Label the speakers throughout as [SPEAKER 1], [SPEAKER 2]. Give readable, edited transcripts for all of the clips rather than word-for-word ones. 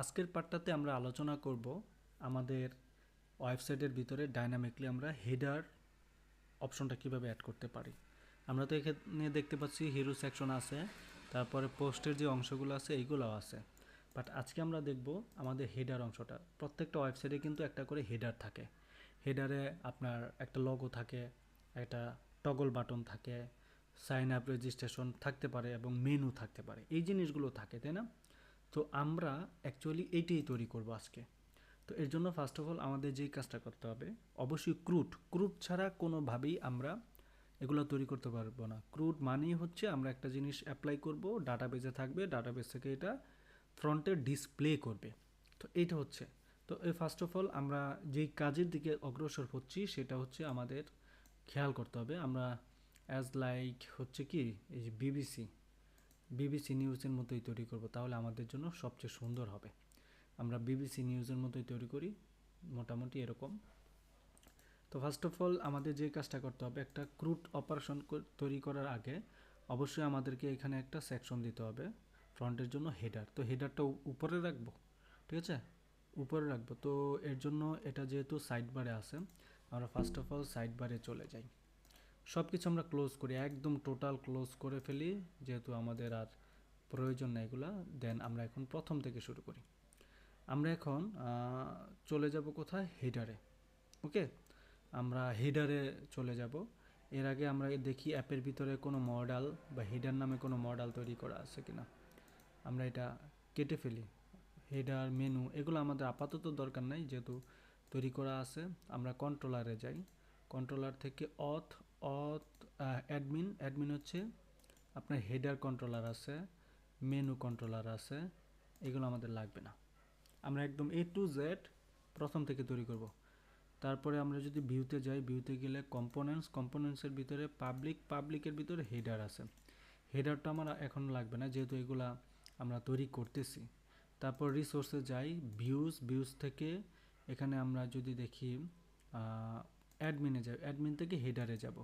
[SPEAKER 1] আজকের পার্টটাতে আমরা আলোচনা করব আমাদের ওয়েবসাইটের ভিতরে ডাইনামিকলি আমরা হেডার অপশনটা কিভাবে অ্যাড করতে পারি। আমরা তো এখানে দেখতে পাচ্ছি হিরো সেকশন আছে, তারপরে পোস্টের যে অংশগুলো আছে এইগুলোও আছে। বাট আজকে আমরা দেখব আমাদের হেডার অংশটা। প্রত্যেকটা ওয়েবসাইটে কিন্তু একটা করে হেডার থাকে। হেডারে আপনার একটা লোগো থাকে, একটা টগল বাটন থাকে, সাইন আপ রেজিস্ট্রেশন থাকতে পারে এবং মেনু থাকতে পারে। এই জিনিসগুলো থাকে, তাই না? তো আমরা অ্যাকচুয়ালি এইটাই তৈরি করব আজকে। তো এর জন্য ফার্স্ট অফ অল আমাদের যেই কাজটা করতে হবে, অবশ্যই ক্রুড ছাড়া কোনোভাবেই আমরা এগুলো তৈরি করতে পারবো না। ক্রুড মানেই হচ্ছে আমরা একটা জিনিস অ্যাপ্লাই করব, ডাটাবেজে থাকবে, ডাটাবেজ থেকে এটা ফ্রন্টে ডিসপ্লে করবে। তো এইটা হচ্ছে, তো এই ফার্স্ট অফ অল আমরা যেই কাজের দিকে অগ্রসর হচ্ছি সেটা হচ্ছে আমাদের খেয়াল করতে হবে। আমরা অ্যাজ লাইক হচ্ছে কি, এই যে বিবিসি নিউজের মতোই তৈরি করব, তাহলে আমাদের জন্য সবচেয়ে সুন্দর হবে। আমরা বিবিসি নিউজের মতোই তৈরি করি, মোটামুটি এরকম। তো ফার্স্ট অফ অল আমাদের যে কাজটা করতে হবে, একটা ক্রুড অপারেশন তৈরি করার আগে অবশ্যই আমাদেরকে এখানে একটা সেকশন দিতে হবে ফ্রন্টের জন্য, হেডার। তো হেডারটা উপরে রাখবো, ঠিক আছে, উপরে রাখবো। তো এর জন্য এটা যেহেতু সাইড বারে আছে, আমরা ফার্স্ট অফ অল সাইড বারে চলে যাই। সব কিছু আমরা ক্লোজ করি, একদম টোটাল ক্লোজ করে ফেলি, যেহেতু আমাদের আর প্রয়োজন নেই এগুলা। দেন আমরা এখন প্রথম থেকে শুরু করি। আমরা এখন চলে যাব কোথায়, হেডারে। ওকে, আমরা হেডারে চলে যাব। এর আগে আমরা দেখি অ্যাপের ভিতরে কোনো মডেল বা হেডার নামে কোনো মডেল তৈরি করা আছে কিনা। আমরা এটা কেটে ফেলি। হেডার মেনু এগুলো আমাদের আপাতত দরকার নাই, যেহেতু তৈরি করা আছে। আমরা কন্ট্রোলারে যাই, কন্ট্রোলার থেকে অথ অথ অ্যাডমিন হচ্ছে আপনার হেডার কন্ট্রোলার আছে, মেনু কন্ট্রোলার আছে, এগুলো আমাদের লাগবে না। আমরা একদম এ টু জেড প্রথম থেকে তৈরি করব। তারপরে আমরা যদি ভিউতে যাই, ভিউতে গেলে কম্পোনেন্টসের ভিতরে পাবলিকের ভিতরে হেডার আছে। হেডারটা আমার এখন লাগবে না, যেহেতু এগুলা আমরা তৈরি করতেছি। তারপর রিসোর্সে যাই, ভিউজ থেকে এখানে আমরা যদি দেখি অ্যাডমিনে যাই, অ্যাডমিন থেকে হেডারে যাব।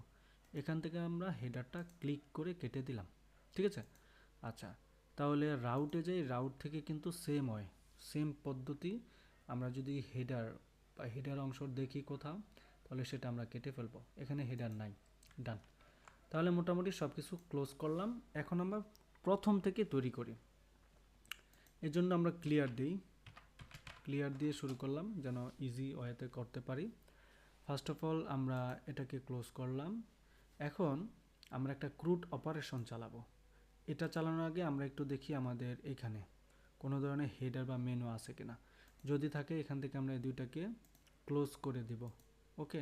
[SPEAKER 1] এখান থেকে আমরা হেডারটা ক্লিক করে কেটে দিলাম, ঠিক আছে। আচ্ছা, তাহলে রাউটে যাই, রাউট থেকে কিন্তু সেম পদ্ধতি। আমরা যদি হেডার বা হেডার অংশ দেখি কোথাও, তাহলে সেটা আমরা কেটে ফেলবো। এখানে হেডার নাই, ডান। তাহলে মোটামুটি সব কিছু ক্লোজ করলাম। এখন আমরা প্রথম থেকে তৈরি করি। এর জন্য আমরা ক্লিয়ার দিয়ে শুরু করলাম, যেন ইজি ওয়েতে করতে পারি। ফার্স্ট অফ অল আমরা এটাকে ক্লোজ করলাম। এখন আমরা একটা ক্রুড অপারেশন চালাবো। এটা চালানোর আগে আমরা একটু দেখি আমাদের এখানে কোনো ধরনের হেডার বা মেনু আছে কিনা। যদি থাকে, এখান থেকে আমরা এই দুইটাকে ক্লোজ করে দিব। ওকে,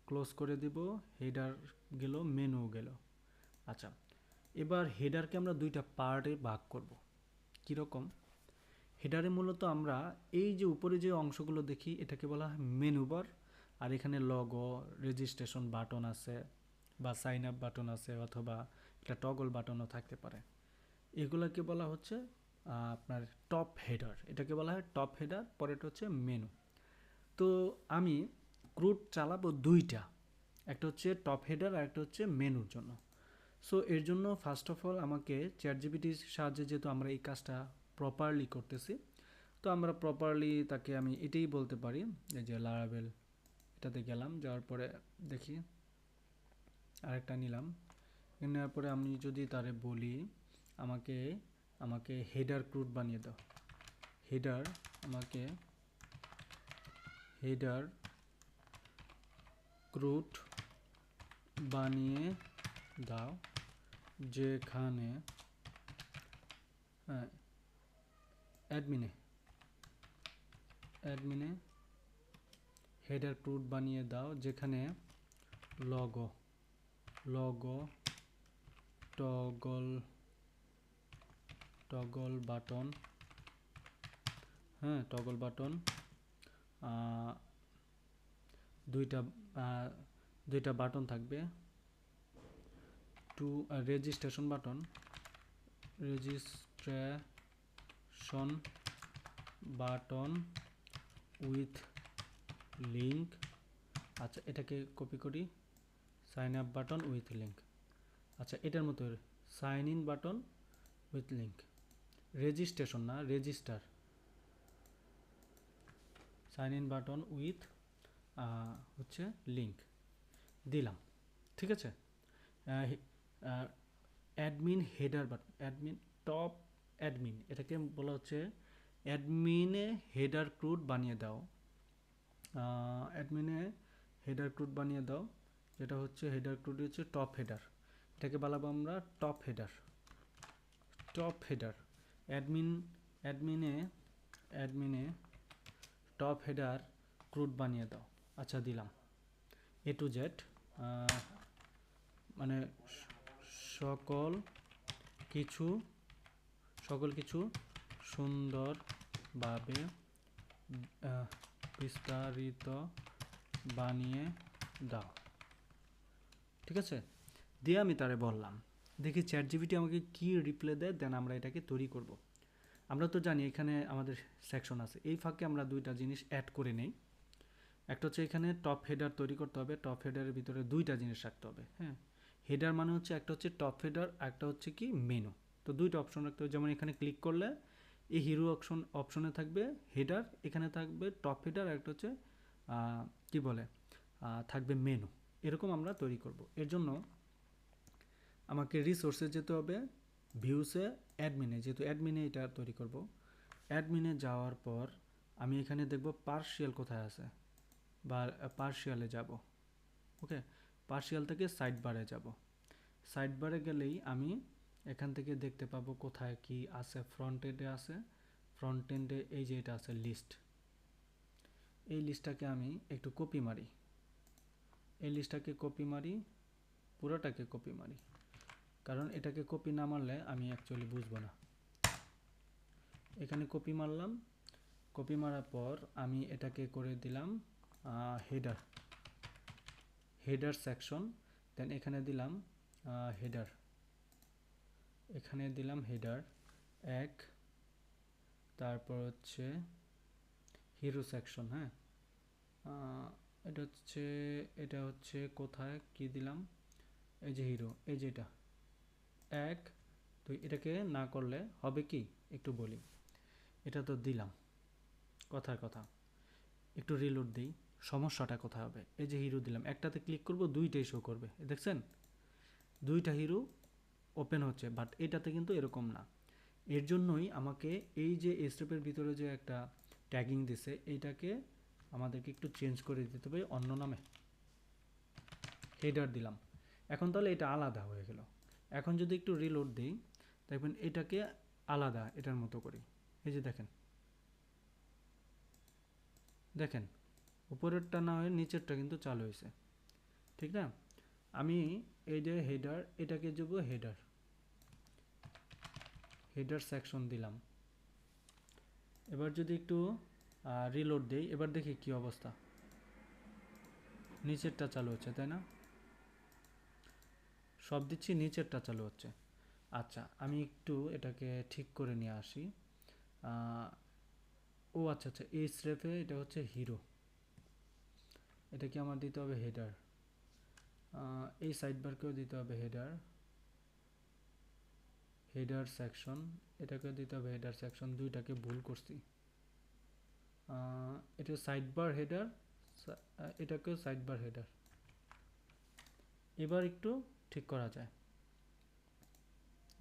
[SPEAKER 1] ক্লোজ করে দিব। হেডার গেল, মেনু গেল। আচ্ছা, এবার হেডারকে আমরা দুইটা পার্টে ভাগ করব। কীরকম? হেডারে মূলত আমরা এই যে উপরে যে অংশগুলো দেখি, এটাকে বলা হয় মেনু বার। আর এখানে লগো, রেজিস্ট্রেশন বাটন আছে, বা সাইন আপ বাটন আছে, অথবা একটা টগল বাটনও থাকতে পারে। এগুলোকে বলা হচ্ছে আপনার টপ হেডার। এটাকে বলা হয় টপ হেডার, পরেরটা হচ্ছে মেনু। তো আমি ক্রুড চালাবো দুইটা, একটা হচ্ছে টপ হেডার আর একটা হচ্ছে মেনুর জন্য। সো এর জন্য ফার্স্ট অফ অল আমাকে চ্যাটজিপিটির সাহায্যে, যেহেতু আমরা এই কাজটা প্রপারলি করতেছি, তো আমরা প্রপারলি তাকে আমি এটাই বলতে পারি, এই যে লারাবেল, এটাতে গেলাম, যাওয়ার পরে দেখি আরেকটা নিলাম। নেওয়ার পরে আমি যদি তারে বলি আমাকে আমাকে হেডার ক্রুড বানিয়ে দাও, আমাকে হেডার ক্রুড বানিয়ে দাও, যেখানে অ্যাডমিনে হেডার ক্রুড বানিয়ে দাও, যেখানে logo toggle button, toggle button, দুইটা বাটন থাকবে, রেজিস্ট্রেশন বাটন উইথ লিঙ্ক। আচ্ছা, এটাকে কপি করি, sign up button with link. আচ্ছা, এটার মতো sign in button with link. Registration না, register, sign in button with হচ্ছে লিঙ্ক দিলাম, ঠিক আছে। Admin header button, admin top admin, এটাকে বলা হচ্ছে অ্যাডমিনে হেডার ক্রুড বানিয়ে দাও। অ্যাডমিনে হেডার ক্রুড বানিয়ে দাও, যেটা হচ্ছে হেডার ক্রুড হচ্ছে টপ হেডার, এটাকে বলাবো আমরা টপ হেডার। টপ হেডার অ্যাডমিনে টপ হেডার ক্রুড বানিয়ে দাও। আচ্ছা দিলাম A to Z, মানে সকল কিছু সুন্দরভাবে বিস্তারিত বানিয়ে দাও, ঠিক আছে। দিয়ে আমি তারে বললাম, দেখি ChatGPT আমাকে কি রিপ্লাই দেয়, দেন আমরা এটাকে তৈরি করব। আমরা তো জানি এখানে আমাদের সেকশন আছে, এই ফাঁকে আমরা দুইটা জিনিস অ্যাড করে নেই। একটা হচ্ছে এখানে টপ হেডার তৈরি করতে হবে, টপ হেডারের ভিতরে দুইটা জিনিস রাখতে হবে। হ্যাঁ, হেডার মানে হচ্ছে একটা হচ্ছে টপ হেডার, একটা হচ্ছে কি মেনু। তো দুইটা অপশন রাখতে হবে। যেমন এখানে ক্লিক করলে এই হিরো অপশনে থাকবে হেডার, এখানে থাকবে টপ হেডার, আর একটা হচ্ছে কি বলে থাকবে মেনু। এরকম আমরা তৈরি করব। এর জন্য আমাকে রিসোর্সে যেতে হবে, ভিউসে, অ্যাডমিনে, যেহেতু অ্যাডমিনে এটা তৈরি করব। অ্যাডমিনে যাওয়ার পর আমি এখানে দেখব পার্শিয়াল কোথায় আছে, বা পার্শিয়ালে যাব। ওকে, পার্শিয়াল থেকে সাইড বারে যাব। সাইড বারে গেলেই আমি এখান থেকে দেখতে পাবো কোথায় কি আছে। ফ্রন্ট এন্ডে আছে, ফ্রন্ট এন্ডে এই যে এটা আছে লিস্ট। এই লিস্টটাকে আমি একটু কপি মারি, এই লিস্টটাকে কপি মারি, পুরোটাকে কপি মারি, কারণ এটাকে কপি না মারলে আমি অ্যাকচুয়ালি বুঝবো না। এখানে কপি মারলাম, কপি মারার পর আমি এটাকে করে দিলাম হেডার সেকশন। দেন এখানে দিলাম হেডার, এখানে দিলাম হেডার 1, তারপর হচ্ছে হিরো সেকশন। হ্যাঁ, এটা হচ্ছে কোথায় কি দিলাম, এই যে হিরো, এই যে এটা 1 2, এটাকে না করলে হবে কি একটু বলি। এটা তো দিলাম কথার কথা, একটু রিলোড দিই, সমস্যাটা কোথায় হবে। এই যে হিরো দিলাম, একটাতে ক্লিক করব দুইটাই শো করবে, দেখছেন দুইটা হিরো ওপেন হচ্ছে, বাট এটাতে কিন্তু এরকম না। এর জন্যই আমাকে এই যে স্টেপের ভিতরে যে একটা ট্যাগিং দিছে, এইটাকে আমাদেরকে একটু চেঞ্জ করে দিতে হবে অন্য নামে। হেডার দিলাম, এখন তাহলে এটা আলাদা হয়ে গেল। এখন যদি একটু রিলোড দিই, দেখবেন এটাকে আলাদা এটার মতো করি। এই যে দেখেন দেখেন উপরেরটা না হয়ে নিচেরটা কিন্তু চালু হয়েছে, ঠিক না। আমি এই যে হেডার, এটাকে দেবো হেডার সেকশন দিলাম। এবার যদি একটু রিলোড দেই, এবার দেখি কি অবস্থা, নিচেরটা চালু হচ্ছে, তাই না। সব দিচ্ছি, নিচেরটা চালু হচ্ছে। আচ্ছা, আমি একটু এটাকে ঠিক করে নিয়ে আসি। ও আচ্ছা আচ্ছা, এই স্রেফে এটা হচ্ছে হিরো, এটাকে আমার দিতে হবে হেডার। এই সাইড বারকেও দিতে হবে হেডার সেকশন, এটাকেও দিতে হবে হেডার সেকশন। দুইটাকে ভুল করছি, এটা সাইড বার হেডার, এটাকেও সাইড বার হেডার। এবার একটু ঠিক করা যায়,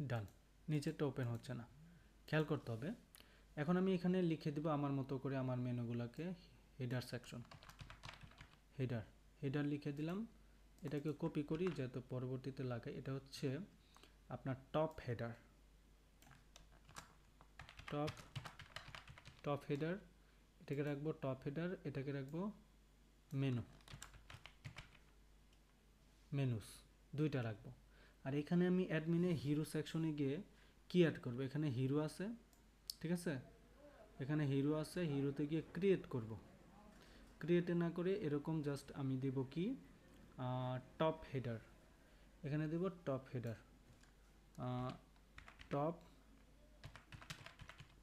[SPEAKER 1] ডান। নিচেরটা ওপেন হচ্ছে না, খেয়াল করতে হবে। এখন আমি এখানে লিখে দেব আমার মতো করে আমার মেনুগুলোকে, হেডার সেকশন, হেডার লিখে দিলাম। এটাকে কপি করি যেহেতু পরবর্তীতে লাগে। এটা হচ্ছে আপনার টপ হেডার, এটাকে রাখবো টপ হেডার, এটাকে রাখবো মেনুস, দুইটা রাখবো। আর এখানে আমি অ্যাডমিনে হিরো সেকশনে গিয়ে কি অ্যাড করব, এখানে হিরো আছে, ঠিক আছে, এখানে হিরো আছে, হিরোতে গিয়ে ক্রিয়েট করব। ক্রিয়েটে না করে এরকম জাস্ট আমি দেব কি টপ হেডার, এখানে দেব টপ হেডার,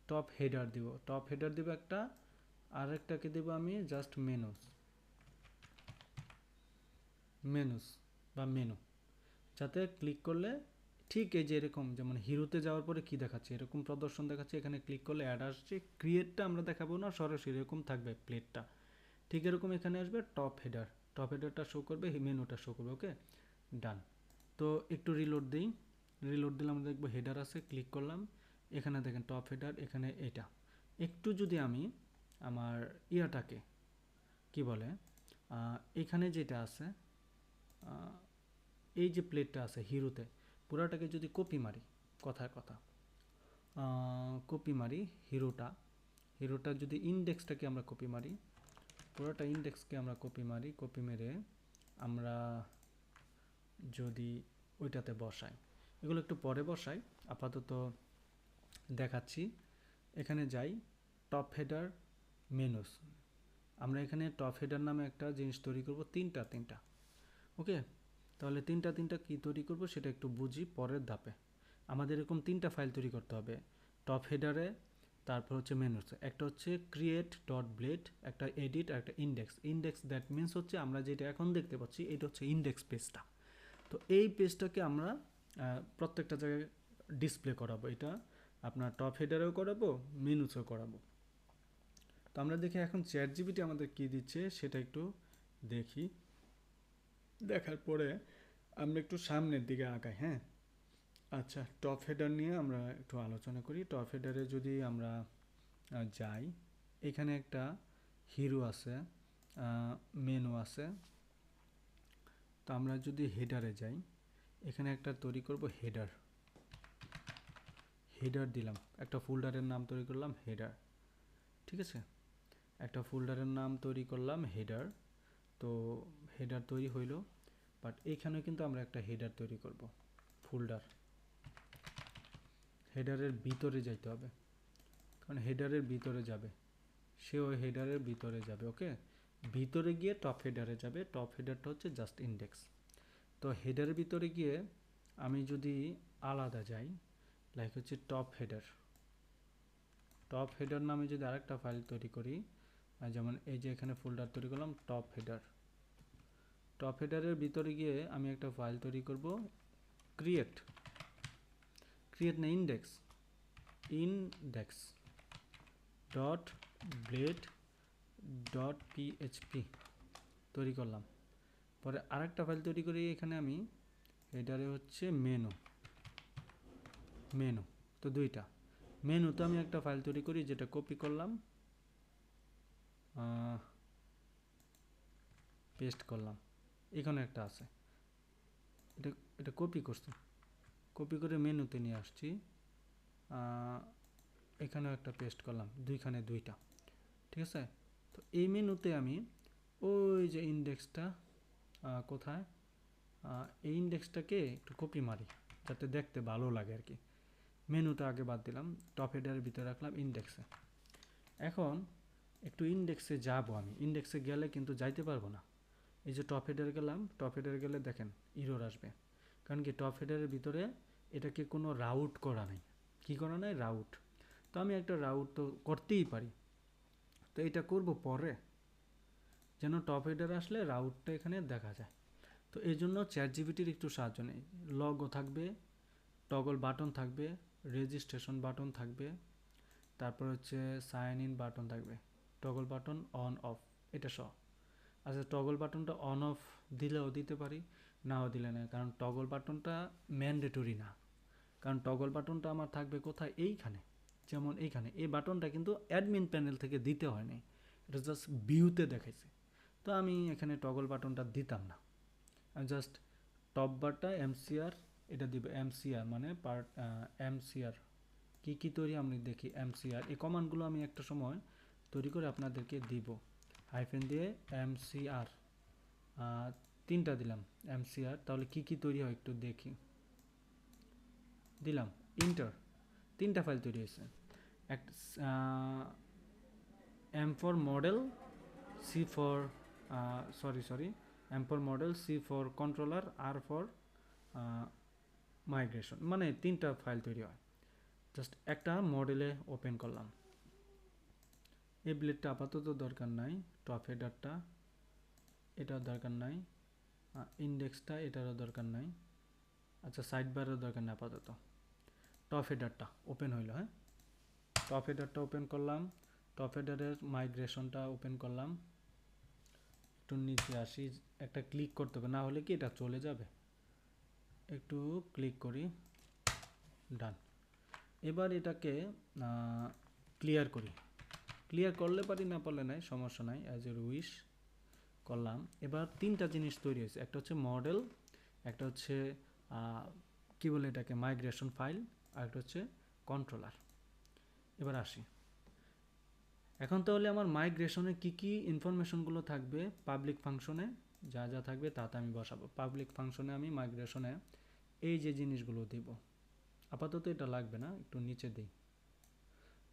[SPEAKER 1] টপ হেডার দিব, টপ হেডার দিব একটা, আর একটাকে দেব আমি জাস্ট মেনুস বা মেনু, যাতে ক্লিক করলে ঠিক এই যে এরকম, যেমন হিরোতে যাওয়ার পরে কি দেখাচ্ছে, এরকম প্রদর্শন দেখাচ্ছে, এখানে ক্লিক করলে অ্যাড আসছে, ক্রিয়েটটা আমরা দেখাবো না, সরাসরি এরকম থাকবে প্লেটটা। ঠিক এরকম এখানে আসবে টপ হেডার, টপ হেডারটা শো করবে, মেনুটা শো করবে। ওকে, ডান। তো একটু রিলোড দিই, রিলোড দিলে আমরা দেখবো হেডার আছে, ক্লিক করলাম, এখানে দেখেন টপ হেডার, এখানে এটা। একটু যদি আমি আমার ইয়াটাকে কি বলে, এখানে যেটা আছে, এই যে প্লেটটা আছে হিরোতে, পুরাটাকে যদি কপি মারি, কথায় কথা কপি মারি, হিরোটা যদি ইন্ডেক্সটাকে আমরা কপি মারি, পুরোটা ইন্ডেক্সকে আমরা কপি মারি, কপি মেরে আমরা যদি ওইটাতে বসাই, এগুলো একটু পরে বসাই, আপাতত দেখাচ্ছি। এখানে যাই, টপ হেডার মেনুস, আমরা এখানে টপ হেডার নামে একটা জিনিস তৈরি করব, তিনটা। ওকে, তাহলে তিনটা কি তৈরি করব সেটা একটু বুঝি পরের ধাপে। আমাদের এরকম তিনটা ফাইল তৈরি করতে হবে, টপ হেডারে, তারপর হচ্ছে মেনুসে, একটা হচ্ছে ক্রিয়েট ডট ব্লেড, একটা এডিট আর একটা ইন্ডেক্স দ্যাট মিনস হচ্ছে আমরা যেটা এখন দেখতে পাচ্ছি এটা হচ্ছে ইন্ডেক্স পেজটা। তো এই পেজটাকে আমরা প্রত্যেকটা জায়গায় ডিসপ্লে করাবো, এটা আপনার টপ হেডারেও করাবো, মেনুসেও করাবো। তো আমরা দেখি এখন চ্যাট জিপিটি আমাদের কী দিচ্ছে সেটা একটু দেখি, দেখার পরে আমরা একটু সামনের দিকে আগাই। হ্যাঁ, আচ্ছা, টপ হেডার নিয়ে আমরা একটু আলোচনা করি। টপ হেডারে যদি আমরা যাই, এখানে একটা হিরো আছে, মেনু আছে। তো আমরা যদি হেডারে যাই, এখানে একটা তৈরি করব হেডার, দিলাম, একটা ফোল্ডারের নাম তৈরি করলাম হেডার। ঠিক আছে, একটা ফোল্ডারের নাম তৈরি করলাম হেডার। তো হেডার তৈরি হইল, বাট এইখানে কিন্তু আমরা একটা হেডার তৈরি করব, ফোল্ডার। হেডারের ভিতরে যাইতে হবে, কারণ হেডারের ভিতরে যাবে, সে ওই হেডারের ভিতরে যাবে। ওকে, ভিতরে গিয়ে টপ হেডারে যাবে, টপ হেডারটা হচ্ছে জাস্ট ইন্ডেক্স। তো হেডারের ভিতরে গিয়ে আমি যদি আলাদা যাই, লাইক হচ্ছে টপ হেডার নামে যদি আরেকটা ফাইল তৈরি করি, যেমন এই যে এখানে ফোল্ডার তৈরি করলাম টপ হেডারের ভিতরে গিয়ে আমি একটা ফাইল তৈরি করব, ক্রিয়েট না index dot blade dot PHP তৈরি করলাম। পরে আরেকটা ফাইল তৈরি করি, এখানে আমি হেডারে হচ্ছে মেনু। তো দুইটা মেনুতে আমি একটা ফাইল তৈরি করি, যেটা কপি করলাম, পেস্ট করলাম, এখানে একটা আছে, এটা কপি করছি, কপি করে মেনুতে নিয়ে আসছি, এখানেও একটা পেস্ট করলাম, দুইটা। ঠিক আছে, তো এই মেনুতে আমি ওই যে ইন্ডেক্সটা কোথায়, এই ইন্ডেক্সটাকে একটু কপি মারি যাতে দেখতে ভালো লাগে আর কি। মেনুটা আগে বাদ দিলাম, টপ হেডারের ভিতরে রাখলাম ইন্ডেক্সে। এখন একটু ইন্ডেক্সে যাব, আমি ইন্ডেক্সে গেলে কিন্তু যাইতে পারবো না। এই যে টপ হেডারে গেলাম, টপ হেডারে গেলে দেখেন ইরর আসবে, কারণ কি টপ হেডারের ভিতরে এটাকে কোনো রাউট করা নাই। কি করা নাই? রাউট। তো আমি একটা রাউট তো করতেই পারি, তো এটা করব পরে, যেন টপ হেডার আসলে রাউটটা এখানে দেখা যায়। তো এই জন্য চ্যাট জিপিটির একটু সাহায্য নেই। লগও থাকবে, টগল বাটন থাকবে, রেজিস্ট্রেশন বাটন থাকবে, তারপর হচ্ছে সাইন ইন বাটন থাকবে, টগল বাটন অন অফ, এটা সহ। আচ্ছা, টগল বাটনটা অন অফ দিলেও দিতে পারি, নাও দিলে না, কারণ টগল বাটনটা ম্যান্ডেটরি না। কারণ টগল বাটনটা আমার থাকবে কোথায়? এইখানে, যেমন এইখানে এই বাটনটা কিন্তু অ্যাডমিন প্যানেল থেকে দিতে হয়নি, এটা জাস্ট ভিউতে দেখাইছে। তো আমি এখানে টগল বাটনটা দিতাম না, আমি জাস্ট টপ বারটা এমসিআর এটা দিব, এমসিআর মানে পার্ট, এমসিআর কী তৈরি আমি দেখি, এমসিআর এই কমান্ডগুলো আমি একটা সময় তৈরি করে আপনাদেরকে দিব, হাইফেন দিয়ে এমসিআর, তিনটা দিলাম এমসিআর, তাহলে কি তৈরি হয় একটু দেখি, দিলাম ইন্টার, তিনটা ফাইল তৈরি হয়েছে। এক M for model, C for sorry M for model, C for controller, আর ফর মাইগ্রেশন, মানে তিনটা ফাইল তৈরি হয়। জাস্ট একটা মডেলে ওপেন করলাম, এই ব্লেডটা আপাতত দরকার নাই, টপ হেডারটা এটার দরকার নাই, ইন্ডেক্সটা এটারও দরকার নাই। আচ্ছা সাইড বারের দরকার নেই আপাতত। টপ হেডারটা ওপেন হইলো, হ্যাঁ টপ হেডারটা ওপেন করলাম, টপ হেডারের মাইগ্রেশনটা ওপেন করলাম, একটু নিচে আসি, একটা ক্লিক করতে হবে, না হলে কি এটা চলে যাবে। একটু ক্লিক করি, ডান। এবার এটাকে ক্লিয়ার করি, ক্লিয়ার করলে পারি, না পারলে নাই, সমস্যা নাই, অ্যাজ ইউর উইশ করলাম। এবার তিনটা জিনিস তৈরি হয়েছে, একটা হচ্ছে মডেল, একটা হচ্ছে কী বলে এটাকে মাইগ্রেশন ফাইল, আর একটা হচ্ছে কন্ট্রোলার। এবার আসি, এখন তাহলে আমার মাইগ্রেশনে কি কি ইনফরমেশনগুলো থাকবে, পাবলিক ফাংশনে যা যা থাকবে তাতে আমি বসাবো। পাবলিক ফাংশনে আমি মাইগ্রেশনে এই যে জিনিসগুলো দিব, আপাতত এটা লাগবে না, একটু নিচে দিই।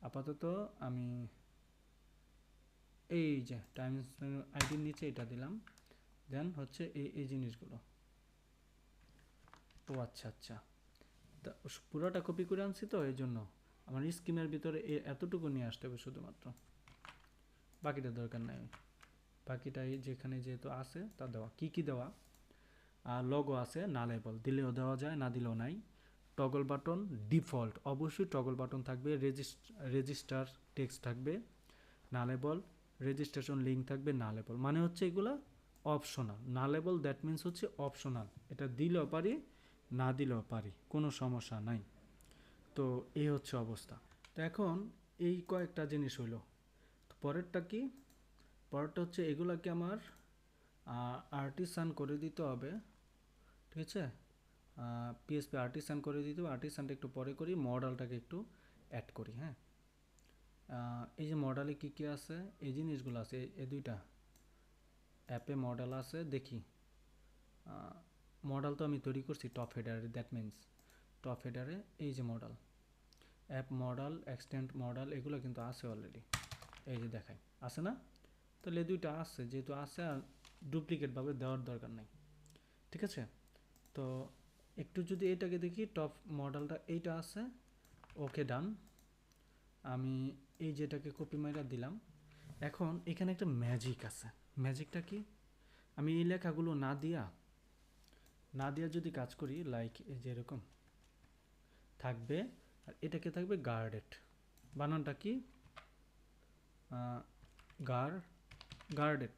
[SPEAKER 1] আপাতত আমি এই যে টাইমস আইডির নিচে এটা দিলাম, দেন হচ্ছে এই জিনিসগুলো। ও আচ্ছা আচ্ছা, তা পুরোটা কপি করে আনছি তো এই জন্য আমার স্কিমের ভিতরে এতটুকু নিয়ে আসতে হবে শুধুমাত্র, বাকিটা দরকার নাই। বাকিটাই যেখানে যেহেতু আছে তা দেওয়া, কি কি দেওয়া, লোগো আছে, নালেবল দিলেও দেওয়া যায়, না দিলেও নাই। টগল বাটন ডিফল্ট, অবশ্যই টগল বাটন থাকবে, রেজিস্টার টেক্সট থাকবে, নালেবল, রেজিস্ট্রেশন লিঙ্ক থাকবে, নালেবল মানে হচ্ছে এগুলা অপশনাল, নালেবল দ্যাট মিন্স হচ্ছে অপশনাল, এটা দিলেও পারি না দিলেও পারি, কোনো সমস্যা নাই। তো এই হচ্ছে অবস্থা। তো এখন এই কয়েকটা জিনিস হইলো, তো পরেরটা কি, পরেরটা হচ্ছে এগুলাকে আমার আর্টিসান করে দিতে হবে, ঠিক আছে, পিএসপি আর্টিসান করে দিতে হবে। আর্টিসানটা একটু পরে করি, মডেলটাকে একটু অ্যাড করি, হ্যাঁ এই যে মডেলে কী কী আছে, এই জিনিসগুলো আছে, এই দুইটা অ্যাপে মডেল আছে, দেখি মডেল তো আমি তৈরি করছি টপ হেডারে, দ্যাট মিন্স টপ হেডারে এই যে model, app model, extend model, এগুলো কিন্তু আছে অলরেডি, এই যে দেখায় আছে না, তাহলে এই দুইটা আছে, যেহেতু আছে আর ডুপ্লিকেটভাবে দেওয়ার দরকার নেই, ঠিক আছে। তো একটু যদি এটাকে দেখি, টপ মডেলটা এইটা আছে, ওকে ডান। আমি এই যেটাকে কপি মাইরা দিলাম। এখন এখানে একটা ম্যাজিক আছে, ম্যাজিকটা কি, আমি এই লেখাগুলো না দিয়া যদি কাজ করি, লাইক এই যে এরকম থাকবে, আর এটাকে থাকবে গার্ডেড, বানানটা কি গার্ডেড,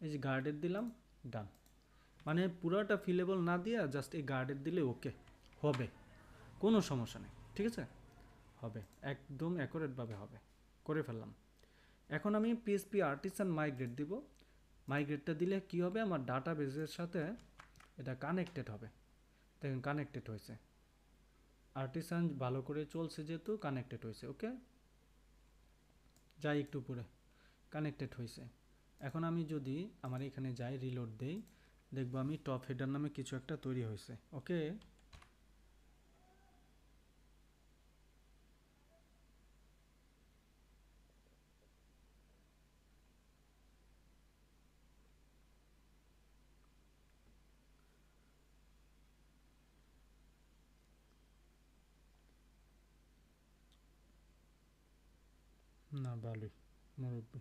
[SPEAKER 1] এই যে গার্ডেড দিলাম, ডান। মানে পুরোটা ফিলেবল না দিয়া জাস্ট এই গার্ডেড দিলে ওকে হবে, কোনো সমস্যা নেই, ঠিক আছে, হবে একদম অ্যাকুরেটভাবে হবে, করে ফেললাম। এখন আমি পিএসপি আর্টিসান মাইগ্রেট দিব, মাইগ্রেটটা দিলে কি হবে, আমার ডাটা বেসের সাথে এটা কানেক্টেড হবে, দেখেন কানেক্টেড হয়েছে, আর্টিসান ভালো করে চলছে যেহেতু কানেক্টেড হয়েছে, ওকে যাই একটু পরে, কানেক্টেড হয়েছে। এখন আমি যদি আমার এখানে যাই, রিলোড দেই, দেখবো আমি টপ হেডার নামে কিছু একটা তৈরি হয়েছে, ওকে না ভালোই মুরব্বী।